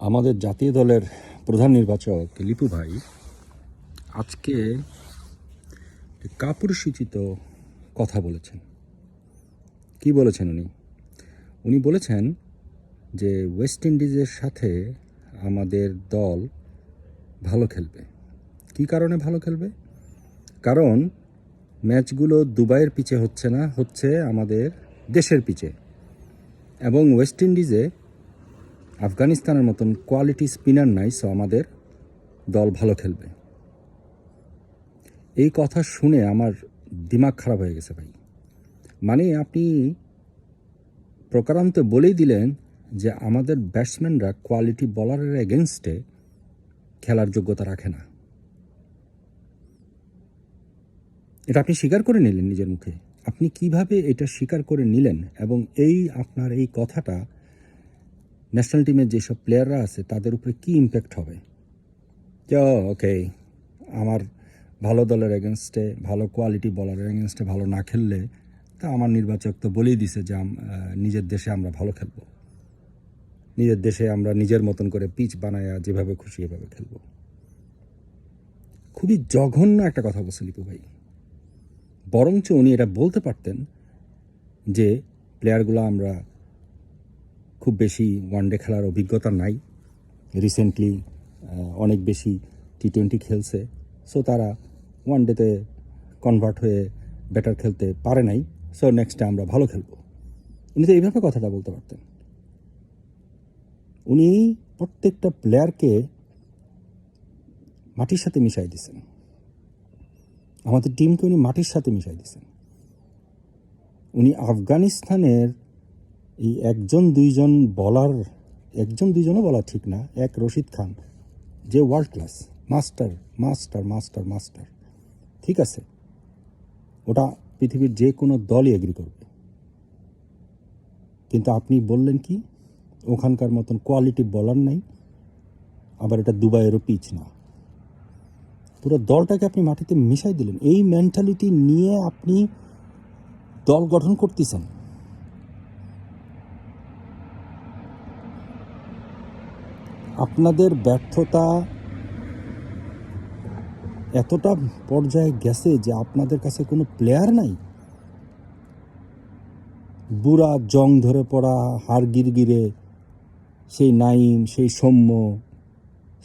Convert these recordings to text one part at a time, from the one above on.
আমাদের জাতীয় দলের প্রধান নির্বাচক লিপু ভাই আজকে কাপুরুষোচিত কথা বলেছেন। কি বলেছেন উনি বলেছেন যে ওয়েস্ট ইন্ডিজের সাথে আমাদের দল ভালো খেলবে। কি কারণে ভালো খেলবে? কারণ ম্যাচগুলো দুবাইয়ের পিচে হচ্ছে না, হচ্ছে আমাদের দেশের পিচে, এবং ওয়েস্ট ইন্ডিজে আফগানিস্তানের মতন কোয়ালিটি স্পিনার নাই, সো আমাদের দল ভালো খেলবে। এই কথা শুনে আমার দিমাগ খারাপ হয়ে গেছে ভাই। মানে আপনি প্রকারান্তে বলেই দিলেন যে আমাদের ব্যাটসম্যানরা কোয়ালিটি বলারের এগেনস্টে খেলার যোগ্যতা রাখে না। এটা আপনি স্বীকার করে নিলেন নিজের মুখে। আপনি কিভাবে এটা স্বীকার করে নিলেন? এবং আপনার এই কথাটা ন্যাশনাল টিমের যেসব প্লেয়াররা আছে তাদের উপরে কি ইম্প্যাক্ট হবে? যে ওকে, আমার ভালো দলের এগেনস্টে, ভালো কোয়ালিটি বলারের এগেনস্টে ভালো না খেললে তা আমার নির্বাচক তো বলেই দিছে যে নিজের দেশে আমরা ভালো খেলবো, নিজের দেশে আমরা নিজের মতন করে পিচ বানায়া যেভাবে খুশি এভাবে খেলবো। খুবই জঘন্য একটা কথা বলছে লিপু ভাই। বরঞ্চ উনি এটা বলতে পারতেন যে প্লেয়ারগুলো আমরা খুব বেশি ওয়ানডে খেলার অভিজ্ঞতা নাই, রিসেন্টলি অনেক বেশি টি-20 খেলছে, সো তারা ওয়ানডেতে কনভার্ট হয়ে ব্যাটার খেলতে পারে নাই, সো নেক্সটে আমরা ভালো খেলবো। উনি তো এইভাবে কথাটা বলতে পারতেন। উনি প্রত্যেকটা প্লেয়ারকে মাটির সাথে মিশাই দিয়েছেন, আমাদের টিমকে উনি মাটির সাথে মিশাই দিয়েছেন। উনি আফগানিস্তানের এই একজন দুইজনও বলা ঠিক না, এক রশিদ খান যে world class master master master master, ঠিক আছে, ওটা পৃথিবীর যে কোনো দলই এগ্রি করবে। কিন্তু আপনি বললেন কি ওখানকার মতন কোয়ালিটি বলার নাই, আবার এটা দুবাইয়েরও পিচ না। পুরো দলটাকে আপনি মাটিতে মিশাই দিলেন। এই মেন্টালিটি নিয়ে আপনি দল গঠন করতেছেন। আপনাদের ব্যর্থতা এতটা পর্যায়ে গেছে যে আপনাদের কাছে কোনো প্লেয়ার নাই। বুড়া জং ধরে পড়া হাড় গিরগিরে সেই নাইম, সেই সৌম্য,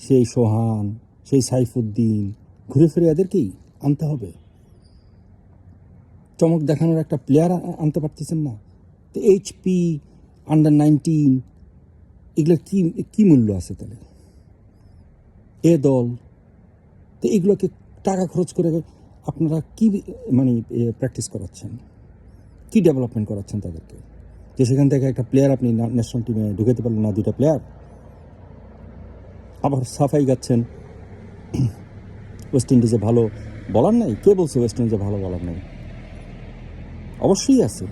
সেই সোহান, সেই সাইফুদ্দিন, ঘুরে ফিরে এদেরকেই আনতে হবে। চমক দেখানোর একটা প্লেয়ার আনতে পারতেছেন না। তো HP আন্ডার-19 এগুলোর কি মূল্য আছে তাহলে? এ দল তো এগুলোকে টাকা খরচ করে আপনারা কি প্র্যাকটিস করাচ্ছেন, কি ডেভেলপমেন্ট করাচ্ছেন তাদেরকে, যে সেখান থেকে একটা প্লেয়ার আপনি ন্যাশনাল টিমে ঢুকাতে পারলেন না, দুটা প্লেয়ার। আবার সাফাই গাচ্ছেন ওয়েস্ট ইন্ডিজে ভালো বলার নাই। কে বলছে ওয়েস্ট ইন্ডিজে ভালো বলার নাই? অবশ্যই আছে।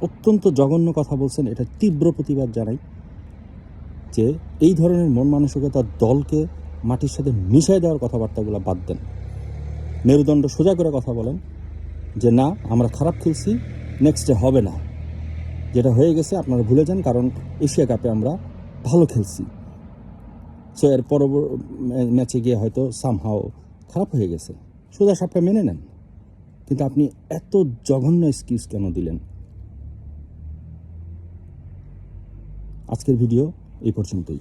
অত্যন্ত জঘন্য কথা বলছেন, এটা তীব্র প্রতিবাদ জানাই। যে এই ধরনের মন মানসিকতার দলকে মাটির সাথে মিশাই দেওয়ার কথাবার্তাগুলো বাদ দেন। মেরুদণ্ড সোজা করে কথা বলেন যে না, আমরা খারাপ খেলছি, নেক্সটে হবে না, যেটা হয়ে গেছে আপনারা ভুলে যান, কারণ এশিয়া কাপে আমরা ভালো খেলছি। সো এর ম্যাচে গিয়ে হয়তো সামহাও খারাপ হয়ে গেছে, সোজা সাপটা মেনে নেন। কিন্তু আপনি এত জঘন্য এক্সকিউজ কেন দিলেন? আজকের ভিডিও এই পর্যন্তই।